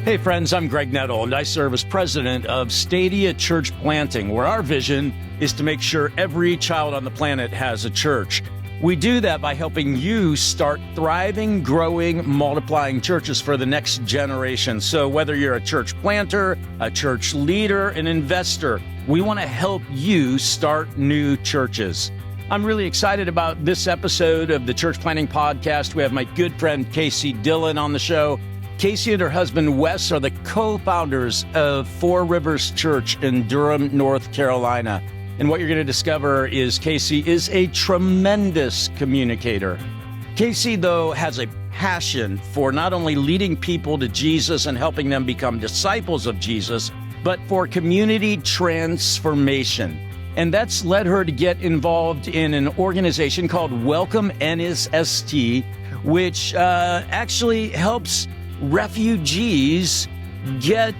Hey friends, I'm Greg Nettle, and I serve as president of Stadia Church Planting, where our vision is to make sure every child on the planet has a church. We do that by helping you start thriving, growing, multiplying churches for the next generation. So whether you're a church planter, a church leader, an investor, we want to help you start new churches. I'm really excited about this episode of the Church Planting Podcast. We have my good friend Kasey Dillon on the show. Kasey and her husband Wes are the co-founders of Four Rivers Church in Durham, North Carolina. And what you're going to discover is Kasey is a tremendous communicator. Kasey, though, has a passion for not only leading people to Jesus and helping them become disciples of Jesus, but for community transformation. And that's led her to get involved in an organization called Welcome NSST, which actually helps refugees get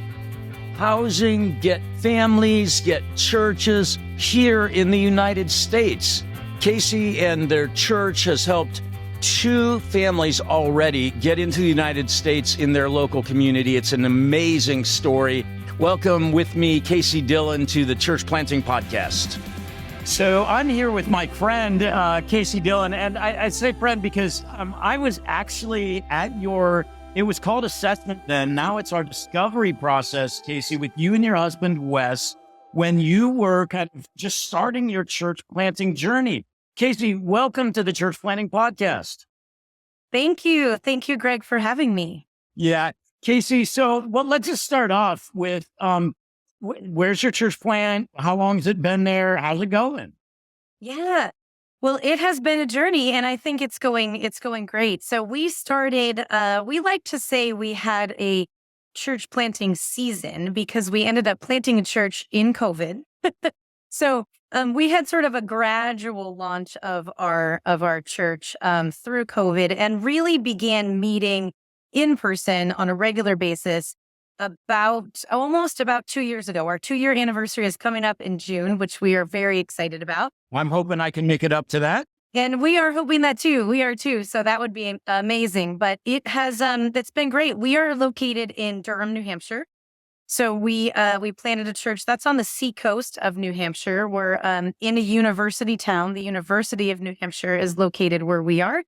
housing, get families, get churches here in the United States. Kasey and their church has helped 2 families already get into the United States in their local community. It's an amazing story. Welcome with me, Kasey Dillon, to the Church Planting Podcast. So I'm here with my friend, Kasey Dillon, and I say friend because I was actually at it was called assessment then. Now it's our discovery process, Kasey, with you and your husband, Wes, when you were kind of just starting your church planting journey. Kasey, welcome to the Church Planting Podcast. Thank you. Thank you, Greg, for having me. Yeah. Kasey, so let's just start off with where's your church plant? How long has it been there? How's it going? Yeah. Well, it has been a journey, and I think it's going great. So we started, we like to say we had a church planting season because we ended up planting a church in COVID. So we had sort of a gradual launch of our church through COVID, and really began meeting in person on a regular basis almost about 2 years ago. Our 2-year anniversary is coming up in June, which we are very excited about. I'm hoping I can make it up to that. And we are hoping that too. We are too. So that would be amazing. But it has, it's been great. We are located in Durham, New Hampshire. So we planted a church that's on the seacoast of New Hampshire. We're in a university town. The University of New Hampshire is located where we are,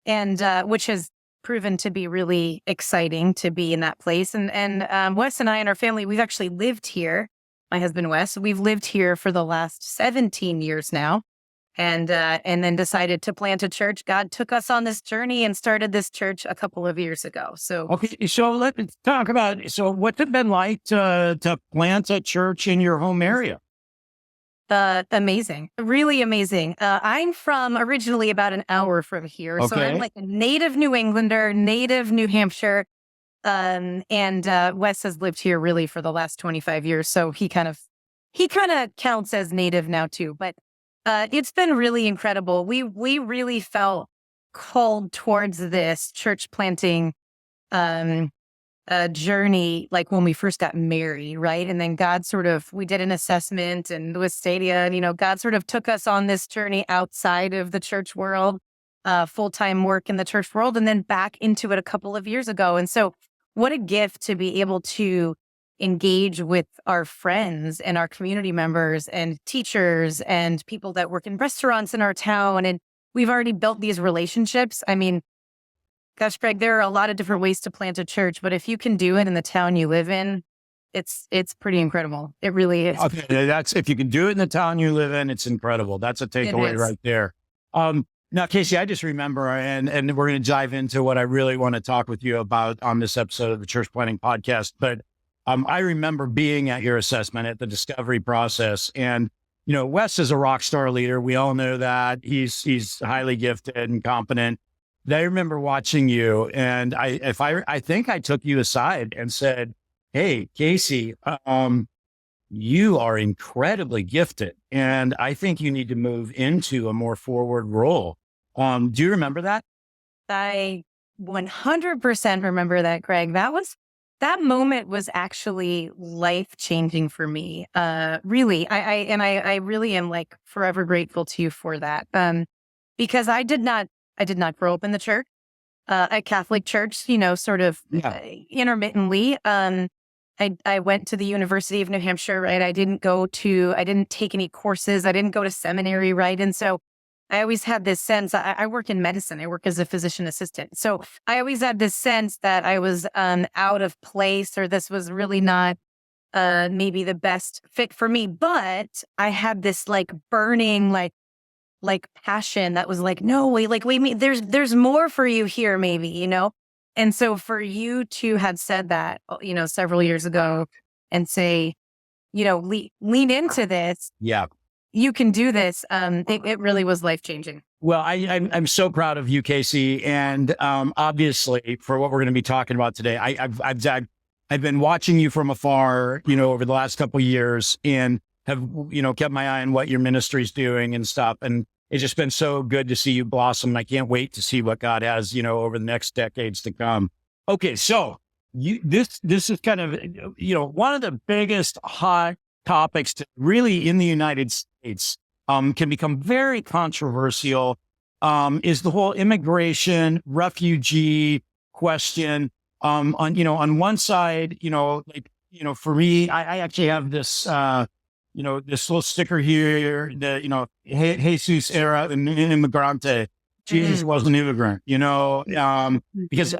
and which has proven to be really exciting to be in that place. And Wes and I and our family, we've actually lived here. My husband, Wes, we've lived here for the last 17 years now, and then decided to plant a church. God took us on this journey and started this church a couple of years ago. So, okay, so let's talk about, so what's it been like to plant a church in your home area? Amazing. Really amazing. I'm from originally about an hour from here. Okay. So I'm like a native New Englander, native New Hampshire. And Wes has lived here really for the last 25 years. So he kind of counts as native now too. But it's been really incredible. We really felt called towards this church planting journey, like when we first got married, right? And then God we did an assessment and with Stadia, and, God sort of took us on this journey outside of the church world, full-time work in the church world, and then back into it a couple of years ago. And so what a gift to be able to engage with our friends and our community members and teachers and people that work in restaurants in our town. And we've already built these relationships. I mean, gosh, Greg, there are a lot of different ways to plant a church, but if you can do it in the town you live in, it's pretty incredible. It really is. Okay, if you can do it in the town you live in, it's incredible. That's a takeaway right there. Now, Kasey, I just remember, and we're going to dive into what I really want to talk with you about on this episode of the Church Planting Podcast. But I remember being at your assessment at the discovery process, and Wes is a rock star leader. We all know that he's highly gifted and competent. I remember watching you, and I think I took you aside and said, "Hey, Kasey, you are incredibly gifted, and I think you need to move into a more forward role." Do you remember that? I 100% remember that, Greg. That moment was actually life-changing for me. Really, I really am like forever grateful to you for that. Because I did not grow up in the church. a Catholic church, sort of intermittently. I went to the University of New Hampshire, right? I didn't take any courses. I didn't go to seminary, right? And so I always had this sense, I work in medicine. I work as a physician assistant. So I always had this sense that I was out of place, or this was really not maybe the best fit for me. But I had this like burning, like passion that was like, no, wait, there's more for you here, maybe, And so for you to have said that, several years ago and say, lean into this. Yeah. You can do this. It really was life-changing. Well, I'm so proud of you, Kasey. And obviously for what we're going to be talking about today, I've been watching you from afar, over the last couple of years, and have, kept my eye on what your ministry's doing and stuff. And it's just been so good to see you blossom. And I can't wait to see what God has, over the next decades to come. Okay. So this is kind of, one of the biggest hot topics really in the United States, can become very controversial, is the whole immigration, refugee question. On one side, for me, I actually have this, this little sticker here that, Jesus era immigrante. Jesus was an immigrant, because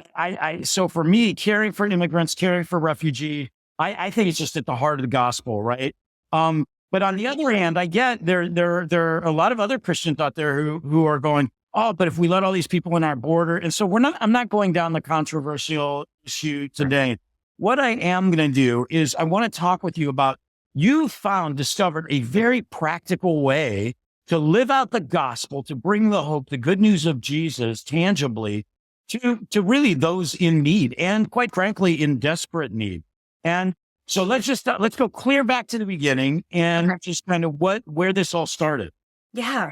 so for me, caring for immigrants, caring for refugee, I think it's just at the heart of the gospel, right? But on the other hand, I get there are a lot of other Christians out there who are going, oh, but if we let all these people in our border, and so I'm not going down the controversial issue today. What I am going to do is I want to talk with you about, you discovered a very practical way to live out the gospel, to bring the hope, the good news of Jesus tangibly to really those in need, and quite frankly, in desperate need. And so let's go clear back to the beginning and just kind of where this all started. Yeah.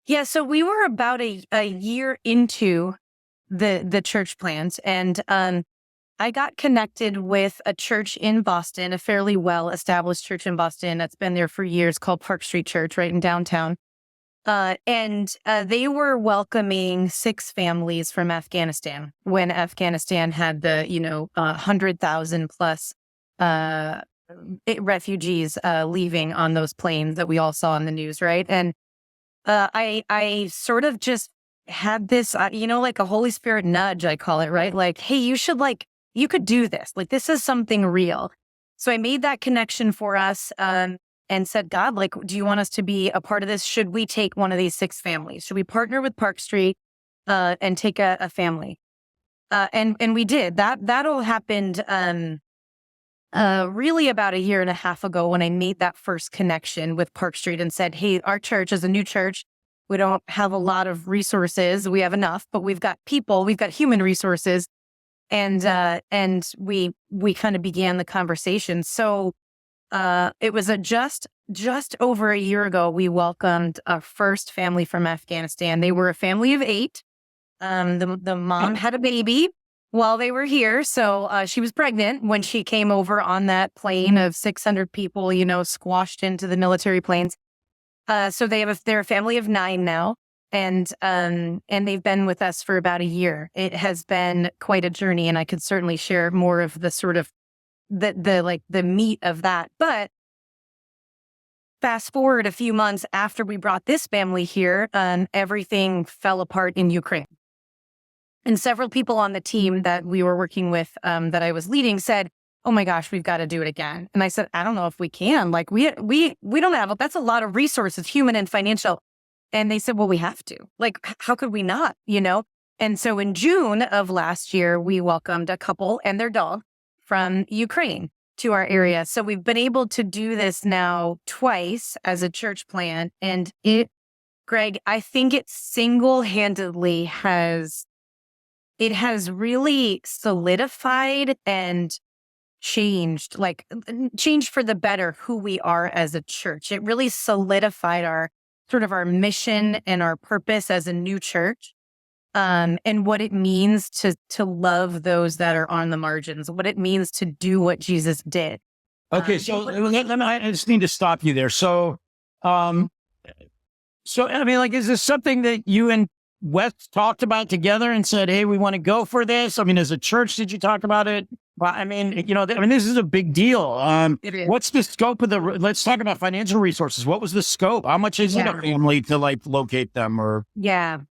Yeah. So we were about a year into the church plant, and I got connected with a church in Boston, a fairly well-established church in Boston that's been there for years, called Park Street Church, right in downtown. And they were welcoming 6 families from Afghanistan when Afghanistan had the, 100,000 plus refugees leaving on those planes that we all saw in the news, right? And I sort of just had this, like a Holy Spirit nudge, I call it, right? Like, hey, you could do this. Like, this is something real. So I made that connection for us and said, God, like, do you want us to be a part of this? Should we take one of these 6 families? Should we partner with Park Street and take a family? And we did. That all happened really about a year and a half ago, when I made that first connection with Park Street and said, hey, our church is a new church. We don't have a lot of resources. We have enough, but we've got people, we've got human resources. And we kind of began the conversation. So it was just over a year ago, we welcomed our first family from Afghanistan. They were a family of 8. The mom had a baby while they were here. So she was pregnant when she came over on that plane of 600 people, squashed into the military planes. So they're a family of 9 now. And they've been with us for about a year. It has been quite a journey, and I could certainly share more of the sort of the meat of that. But fast forward a few months after we brought this family here, everything fell apart in Ukraine. And several people on the team that we were working with, that I was leading, said, oh my gosh, we've got to do it again. And I said, I don't know if we can. Like, we don't have, that's a lot of resources, human and financial. And they said, well, we have to. Like, how could we not, And so in June of last year, we welcomed a couple and their dog from Ukraine to our area. So we've been able to do this now twice as a church plant. And Greg, I think it single-handedly has really solidified and changed for the better who we are as a church. It really solidified our mission and our purpose as a new church, and what it means to love those that are on the margins, what it means to do what Jesus did. Okay, so I just need to stop you there. So, I mean, like, is this something that you and West talked about together and said, hey, we want to go for this? I mean, as a church, did you talk about it? Well, I mean, this is a big deal. It is. What's the scope of let's talk about financial resources. What was the scope? How much is it a family to locate them or? Yeah.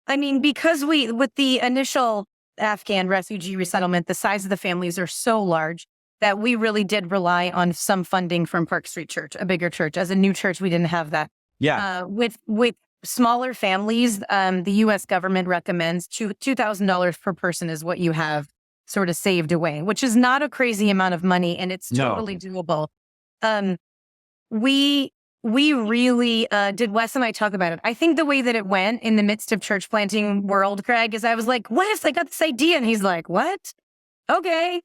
I mean, because with the initial Afghan refugee resettlement, the size of the families are so large that we really did rely on some funding from Park Street Church, a bigger church. As a new church, we didn't have that. Yeah. With smaller families, the U.S. government recommends $2,000 per person is what you have sort of saved away, which is not a crazy amount of money, and it's totally doable. We really did. Wes and I talk about it. I think the way that it went in the midst of church planting world, Craig, is I was like, Wes, I got this idea, and he's like, what? Okay,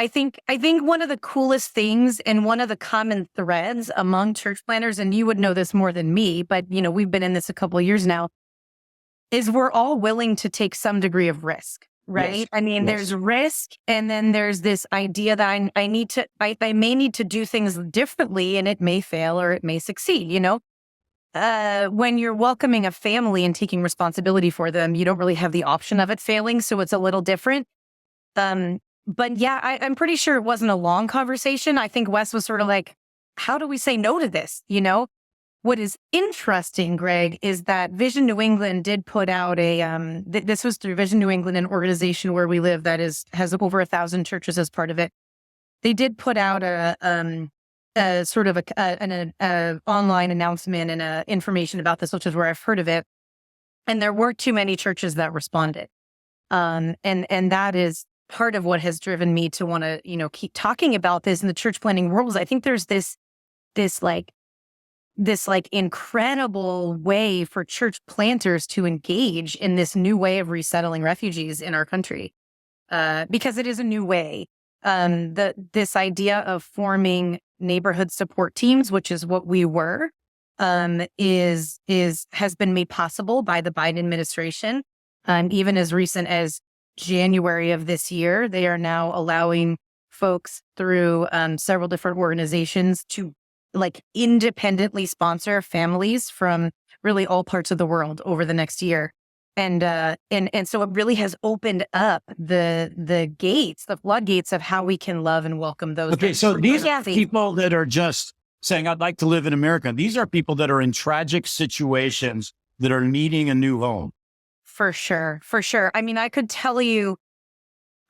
I think one of the coolest things and one of the common threads among church planners, and you would know this more than me, but we've been in this a couple of years now, is we're all willing to take some degree of risk, right? Yes. I mean, there's risk, and then there's this idea that I may need to do things differently, and it may fail or it may succeed. When you're welcoming a family and taking responsibility for them, you don't really have the option of it failing, so it's a little different. But yeah, I'm pretty sure it wasn't a long conversation. I think Wes was sort of like, how do we say no to this? What is interesting, Greg, is that Vision New England did put out this was through Vision New England, an organization where we live that has over 1,000 churches as part of it. They did put out an online announcement and information about this, which is where I've heard of it. And there weren't too many churches that responded. And that is part of what has driven me to want to, keep talking about this in the church planting world. I think there's this incredible way for church planters to engage in this new way of resettling refugees in our country, because it is a new way. This idea of forming neighborhood support teams, which is what we were, has been made possible by the Biden administration. Even as recent as January of this year, they are now allowing folks through several different organizations to independently sponsor families from really all parts of the world over the next year. And so it really has opened up the gates, the floodgates of how we can love and welcome those. Okay, so these are people that are just saying, I'd like to live in America. These are people that are in tragic situations that are needing a new home. For sure. I mean, I could tell you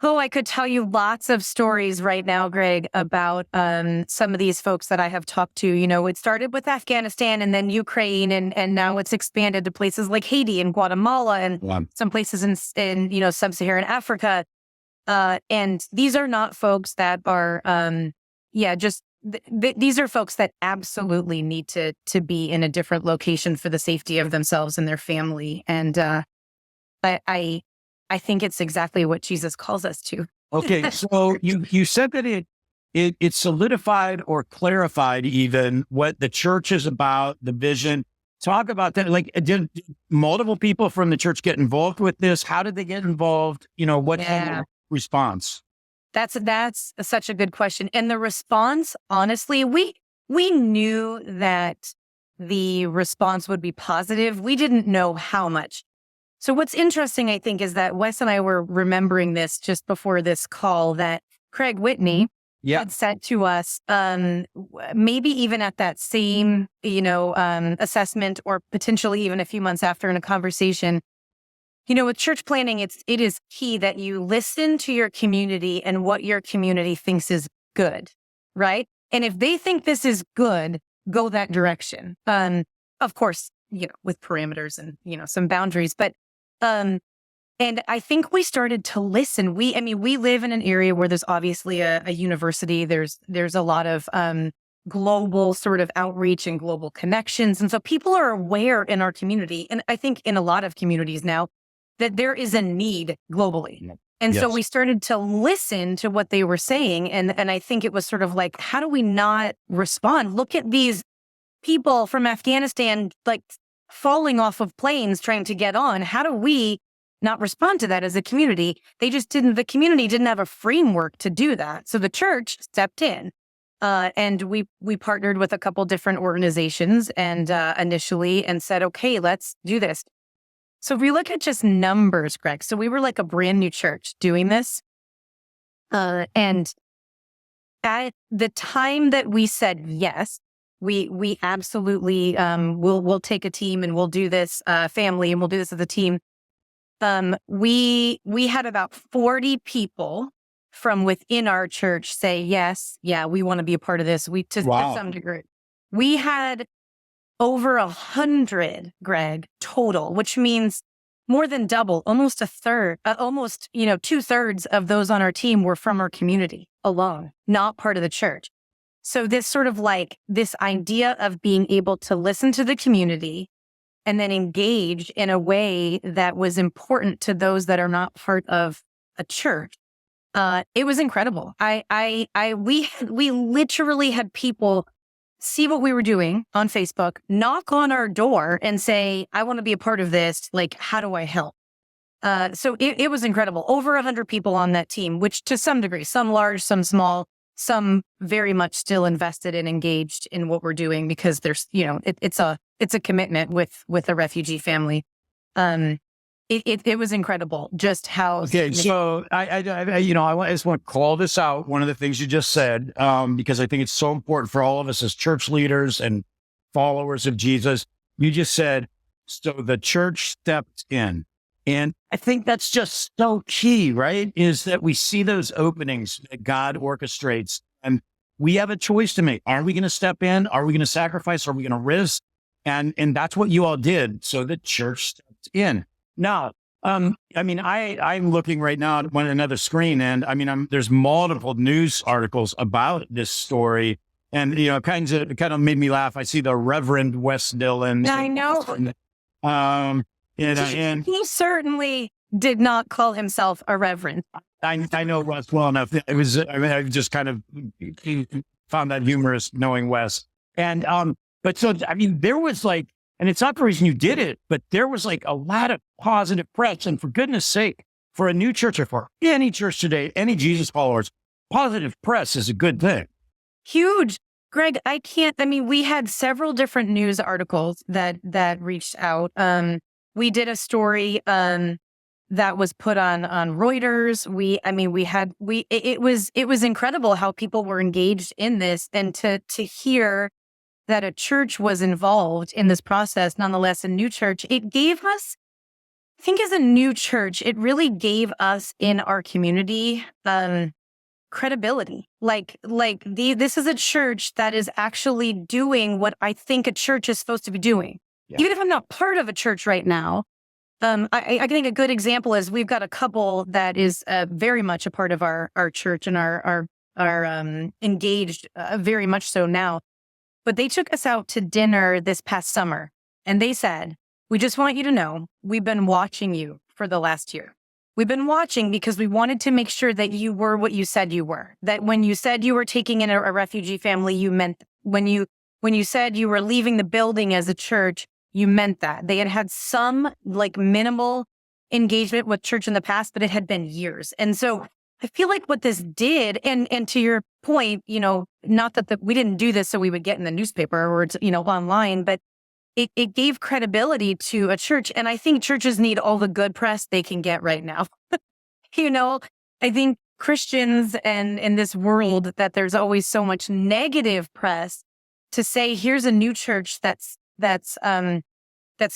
lots of stories right now, Greg, about some of these folks that I have talked to. It started with Afghanistan and then Ukraine, and now it's expanded to places like Haiti and Guatemala and some places in sub-Saharan Africa. And these are not folks that are, these are folks that absolutely need to be in a different location for the safety of themselves and their family. And I think it's exactly what Jesus calls us to. Okay, so you said that it solidified or clarified even what the church is about, the vision. Talk about that. Did multiple people from the church get involved with this? How did they get involved? What kind of response? That's such a good question. And the response, honestly, we knew that the response would be positive. We didn't know how much. So what's interesting, I think, is that Wes and I were remembering this just before this call, that Craig Whitney had said to us, maybe even at that same, assessment, or potentially even a few months after in a conversation, with church planting, it is key that you listen to your community and what your community thinks is good, right? And if they think this is good, go that direction. Of course, with parameters and, some boundaries, but and I think we started to listen. We live in an area where there's obviously a university. There's a lot of global sort of outreach and global connections. And so people are aware in our community, and I think in a lot of communities now, that there is a need globally. And so we started to listen to what they were saying. And I think it was sort of like, how do we not respond? Look at these people from Afghanistan, falling off of planes trying to get on. How do we not respond to that as a community? The community didn't have a framework to do that. So the church stepped in. And we partnered with a couple different organizations and initially and said, okay, let's do this. So if we look at just numbers, Greg, so we were like a brand new church doing this. And at the time that we said yes, we absolutely we'll take a team and we'll do this family and we'll do this as a team. We had about 40 people from within our church say yes, yeah, we want to be a part of this. To some degree, we had over 100, Greg, total, which means more than double, almost a third, almost 2/3 of those on our team were from our community alone, not part of the church. So this sort of like this idea of being able to listen to the community and then engage in a way that was important to those that are not part of a church. It was incredible. We literally had people see what we were doing on Facebook, knock on our door and say, I want to be a part of this. Like, how do I help? So it was incredible. Over 100 people on that team, which to some degree, some large, some small, some very much still invested and engaged in what we're doing because there's, it's a commitment with a refugee family. It was incredible just how. Okay, so I just want to call this out. One of the things you just said, because I think it's so important for all of us as church leaders and followers of Jesus. You just said, so the church stepped in. And I think that's just so key, right? Is that we see those openings that God orchestrates and we have a choice to make. Are we going to step in? Are we going to sacrifice? Are we going to risk? And that's what you all did. So the church stepped in. Now, I'm looking right now at another screen and there's multiple news articles about this story. And, it kind of made me laugh. I see the Reverend Wes Dillon. I know. And he certainly did not call himself a reverend. I know Wes well enough. It was, I just kind of found that humorous knowing Wes. And, there was like, and it's not the reason you did it, but there was like a lot of positive press. And for goodness sake, for a new church or for any church today, any Jesus followers, positive press is a good thing. Huge. Greg, we had several different news articles that reached out. We did a story that was put on Reuters. It was incredible how people were engaged in this and to hear that a church was involved in this process, nonetheless, a new church. It gave us, I think as a new church, it really gave us in our community credibility. This is a church that is actually doing what I think a church is supposed to be doing. Yeah. Even if I'm not part of a church right now, I think a good example is we've got a couple that is very much a part of our church and are engaged very much so now. But they took us out to dinner this past summer and they said, we just want you to know, we've been watching you for the last year. We've been watching because we wanted to make sure that you were what you said you were. That when you said you were taking in a refugee family, you meant when you said you were leaving the building as a church, you meant that. They had some like minimal engagement with church in the past, but it had been years. And so I feel like what this did, and to your point, not that we didn't do this so we would get in the newspaper or online, but it gave credibility to a church. And I think churches need all the good press they can get right now. I think Christians and in this world that there's always so much negative press to say, here's a new church that's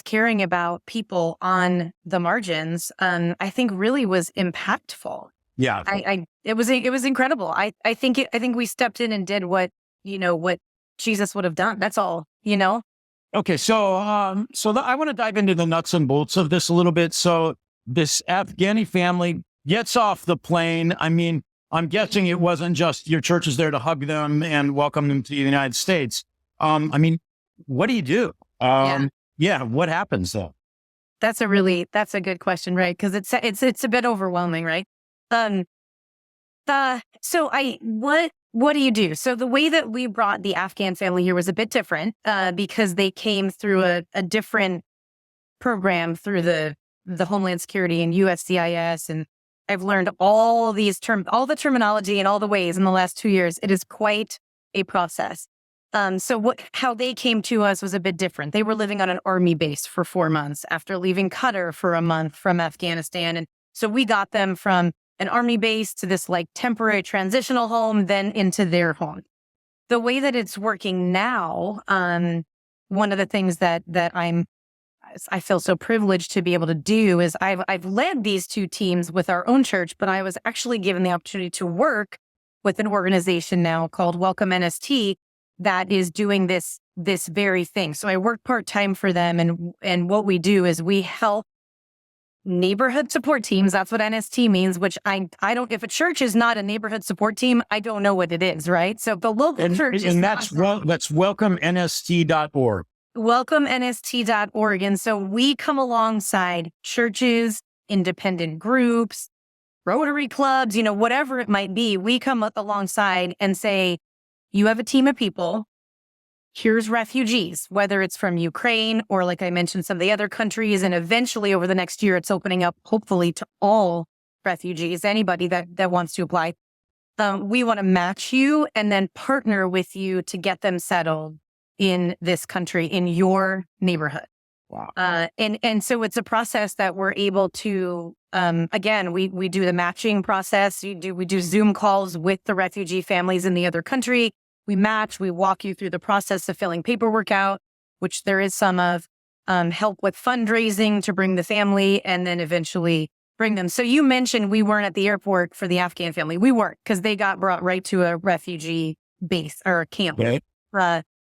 caring about people on the margins, I think really was impactful. Yeah, it was incredible. I think we stepped in and did what Jesus would have done. That's all, Okay, so I want to dive into the nuts and bolts of this a little bit. So this Afghani family gets off the plane. I'm guessing it wasn't just your church is there to hug them and welcome them to the United States. What do you do? What happens though? That's a good question, right? Because it's a bit overwhelming, right? What do you do? So the way that we brought the Afghan family here was a bit different, because they came through a different program through the Homeland Security and USCIS. And I've learned all the terminology and all the ways in the last 2 years. It is quite a process. So how they came to us was a bit different. They were living on an army base for 4 months after leaving Qatar for a month from Afghanistan. And so we got them from an army base to this like temporary transitional home, then into their home. The way that it's working now, one of the things that I feel so privileged to be able to do is I've led these 2 teams with our own church, but I was actually given the opportunity to work with an organization now called Welcome NST that is doing this very thing. So I work part-time for them, and what we do is we help neighborhood support teams. That's what NST means, which I don't, if a church is not a neighborhood support team, I don't know what it is, right? So the local church is that's welcomenst.org. welcomenst.org. And so we come alongside churches, independent groups, Rotary clubs, whatever it might be. We come up alongside and say, you have a team of people. Here's refugees, whether it's from Ukraine or, like I mentioned, some of the other countries. And eventually over the next year, it's opening up, hopefully, to all refugees, anybody that wants to apply. We want to match you and then partner with you to get them settled in this country, in your neighborhood. Wow. And so it's a process that we're able to, again, we do the matching process. We do Zoom calls with the refugee families in the other country. We match, we walk you through the process of filling paperwork out, which there is some of, help with fundraising to bring the family, and then eventually bring them. So you mentioned we weren't at the airport for the Afghan family. We weren't, because they got brought right to a refugee base or a camp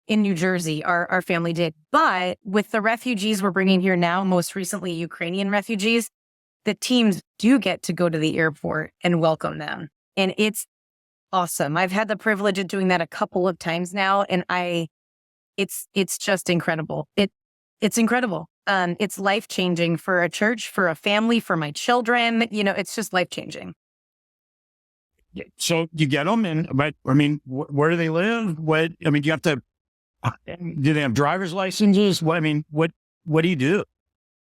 in New Jersey. Our family did. But with the refugees we're bringing here now, most recently Ukrainian refugees, the teams do get to go to the airport and welcome them. And it's awesome. I've had the privilege of doing that a couple of times now, and it's just incredible. It's incredible. It's life-changing for a church, for a family, for my children. It's just life-changing. So you get them, but I mean, where do they live? Do you have to? Do they have driver's licenses? What do you do?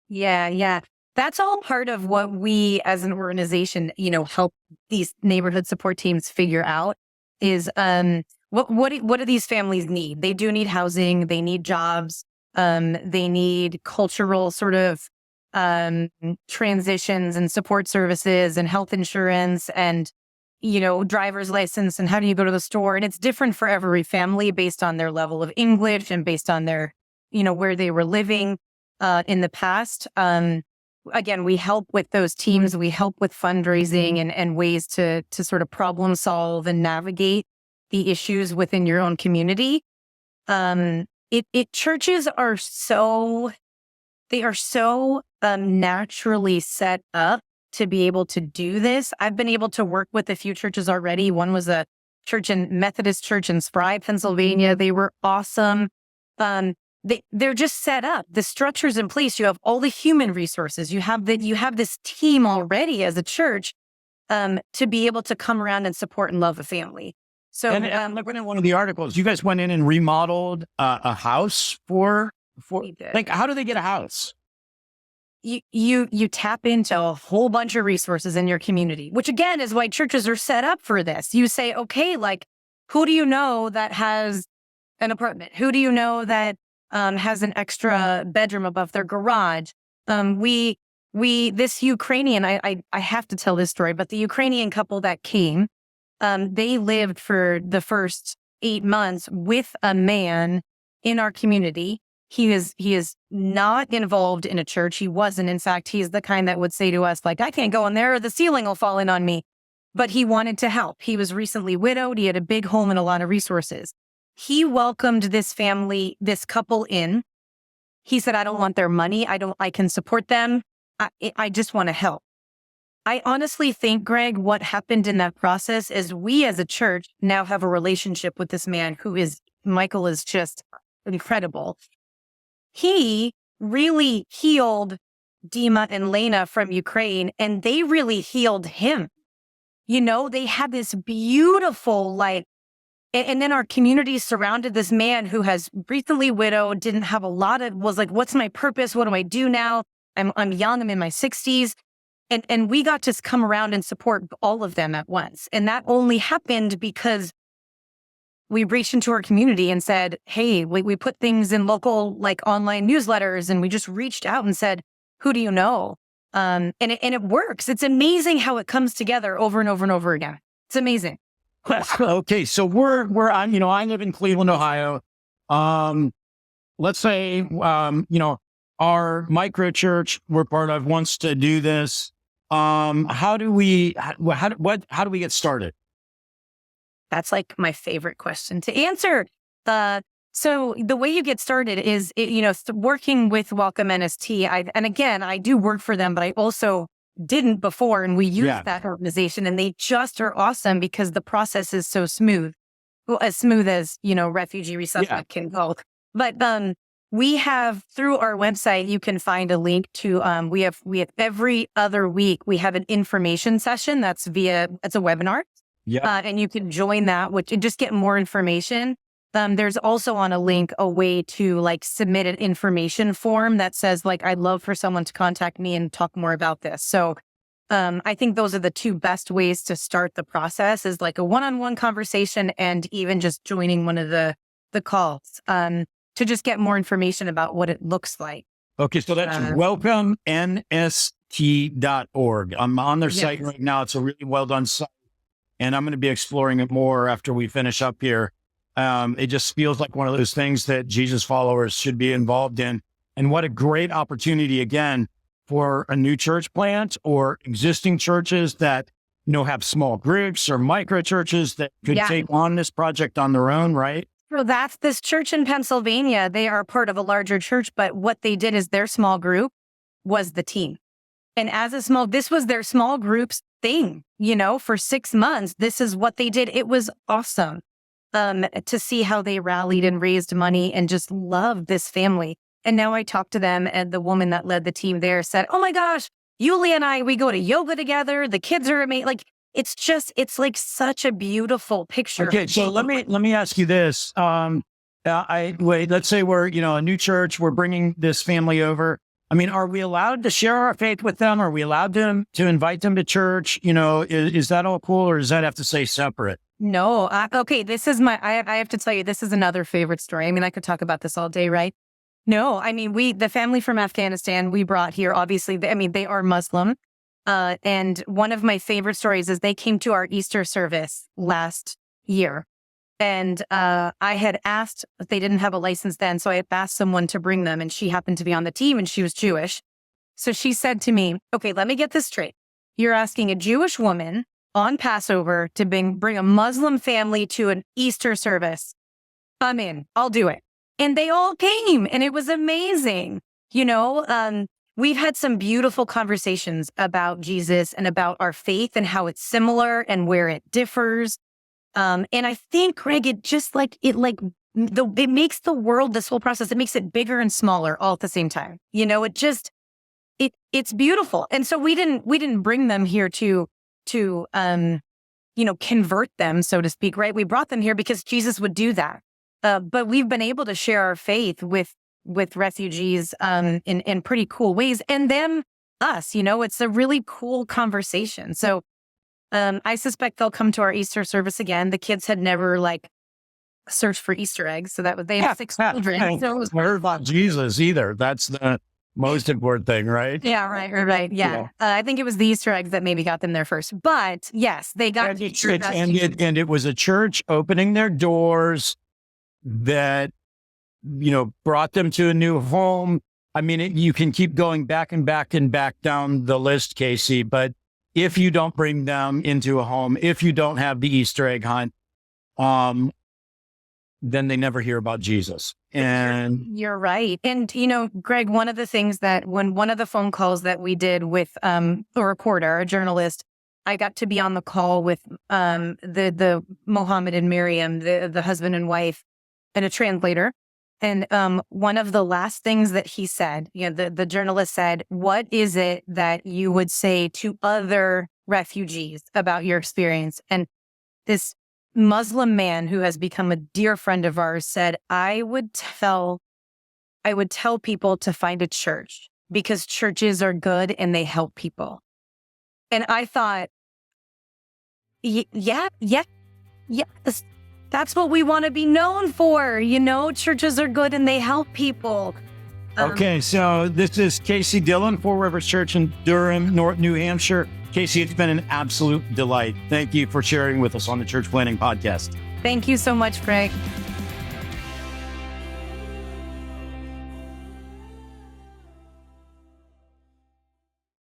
Yeah. That's all part of what we as an organization, help these neighborhood support teams figure out is what do these families need? They do need housing. They need jobs. They need cultural sort of transitions and support services and health insurance and, driver's license, and how do you go to the store? And it's different for every family based on their level of English and based on their, where they were living in the past. Again, we help with those teams. We help with fundraising and ways to sort of problem solve and navigate the issues within your own community. Churches are so naturally set up to be able to do this. I've been able to work with a few churches already. One was a Methodist church in Spry, Pennsylvania. They were awesome. They're just set up. The structure's in place. You have all the human resources. You have this team already as a church to be able to come around and support and love a family. So, like in one of the articles, you guys went in and remodeled a house for like, how do they get a house? You tap into a whole bunch of resources in your community, which again is why churches are set up for this. You say, okay, like, who do you know that has an apartment? Who do you know that has an extra bedroom above their garage? This Ukrainian, I have to tell this story, but the Ukrainian couple that came, they lived for the first 8 months with a man in our community. He is not involved in a church. He wasn't. In fact, he's the kind that would say to us, like, I can't go in there or the ceiling will fall in on me. But he wanted to help. He was recently widowed. He had a big home and a lot of resources. He welcomed this family, this couple in. He said, I don't want their money. I can support them. I just want to help. I honestly think, Greg, what happened in that process is we as a church now have a relationship with this man Michael is just incredible. He really healed Dima and Lena from Ukraine, and they really healed him. They had this beautiful, and then our community surrounded this man who has recently widowed, didn't have was like, what's my purpose? What do I do now? I'm young, I'm in my 60s. And we got to come around and support all of them at once. And that only happened because we reached into our community and said, hey, we put things in local, like online newsletters, and we just reached out and said, who do you know? And it works. It's amazing how it comes together over and over and over again. It's amazing. Okay. So we're on, I live in Cleveland, Ohio. Let's say, our micro church we're part of wants to do this. How do we get started? That's like my favorite question to answer. So the way you get started is, working with Welcome NST. And again, I do work for them, but I also didn't before, and we use that organization, and they just are awesome because the process is so smooth. Well, as smooth as, refugee resettlement can go. But we have, through our website, you can find a link to, we have every other week, we have an information session it's a webinar. Yeah. And you can join that, and just get more information. There's also on a link a way to submit an information form that says I'd love for someone to contact me and talk more about this. So I think those are the two best ways to start the process, is a one-on-one conversation, and even just joining one of the calls to just get more information about what it looks like. Okay, so that's welcomenst.org. I'm on their site right now. It's a really well done site, and I'm going to be exploring it more after we finish up here. It just feels like one of those things that Jesus followers should be involved in. And what a great opportunity, again, for a new church plant or existing churches that, have small groups or micro churches that could take on this project on their own, right? So that's this church in Pennsylvania. They are part of a larger church, but what they did is their small group was the team. And this was their small groups thing, for 6 months. This is what they did. It was awesome. To see how they rallied and raised money and just loved this family. And now I talked to them, and the woman that led the team there said, oh my gosh, Yulia and I, we go to yoga together. The kids are amazing. It's such a beautiful picture. Okay. So let me ask you this. Let's say we're, a new church, we're bringing this family over. I mean, are we allowed to share our faith with them? Are we allowed to invite them to church? Is that all cool, or does that have to stay separate? No. Okay. This is I have to tell you, this is another favorite story. I mean, I could talk about this all day, right? No, I mean, the family from Afghanistan we brought here, obviously, they are Muslim. And one of my favorite stories is they came to our Easter service last year. And I had asked, they didn't have a license then, so I had asked someone to bring them, and she happened to be on the team, and she was Jewish. So she said to me, okay, let me get this straight. You're asking a Jewish woman on Passover to bring a Muslim family to an Easter service. I'm in. I'll do it. And they all came, and it was amazing. We've had some beautiful conversations about Jesus and about our faith and how it's similar and where it differs. And I think, Greg, it just it makes the world, this whole process, it makes it bigger and smaller all at the same time. It's beautiful. And so we didn't bring them here to convert them, so to speak, right? We brought them here because Jesus would do that. But we've been able to share our faith with refugees in pretty cool ways, and us. It's a really cool conversation. So I suspect they'll come to our Easter service again. The kids had never searched for Easter eggs, so they have 6 children. So it was heard about Jesus either. That's the most important thing, right? Yeah, right. Yeah. I think it was the Easter eggs that maybe got them there first. But yes, they got. And it was a church opening their doors that, brought them to a new home. I mean, you can keep going back and back and back down the list, Kasey, but if you don't bring them into a home, if you don't have the Easter egg hunt, then they never hear about Jesus. And you're right. And, Greg, one of the things that when one of the phone calls that we did with a reporter, a journalist, I got to be on the call with the Mohammed and Miriam, the husband and wife, and a translator. And one of the last things that he said, the journalist said, what is it that you would say to other refugees about your experience? And this Muslim man who has become a dear friend of ours said, I would tell people to find a church because churches are good and they help people. And I thought, yes. That's what we want to be known for. You know, churches are good and they help people. Okay, so this is Kasey Dillon, Four Rivers Church in Durham, New Hampshire. Kasey, it's been an absolute delight. Thank you for sharing with us on the Church Planting Podcast. Thank you so much, Greg.